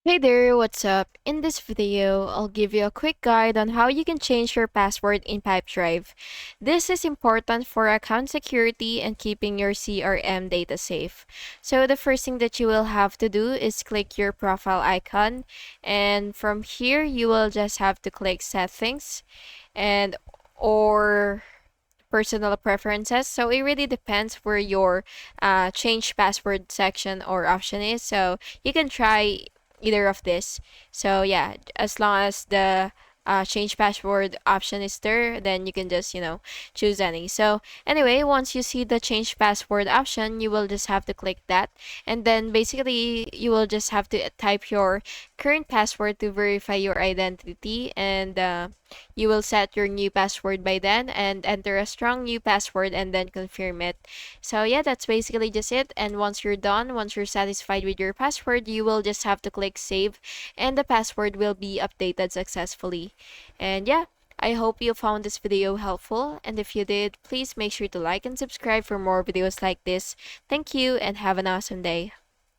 Hey there, what's up? In this video, I'll give you a quick guide on how you can change your password in Pipedrive. This is important for account security and keeping your CRM data safe. So the first thing that you will have to do is click your profile icon, and from here you will just have to click settings and or personal preferences. So it really depends where your change password section or option is. So you can try either of this. So yeah, as long as the change password option is there, then you can just choose any. So anyway, once you see the change password option, you will just have to click that, and then basically you will just have to type your current password to verify your identity, and you will set your new password by then and enter a strong new password and then confirm it. So yeah, that's basically just it. And once you're done, once you're satisfied with your password, you will just have to click save and the password will be updated successfully. And yeah, I hope you found this video helpful, and if you did, please make sure to like and subscribe for more videos like this. Thank you and have an awesome day.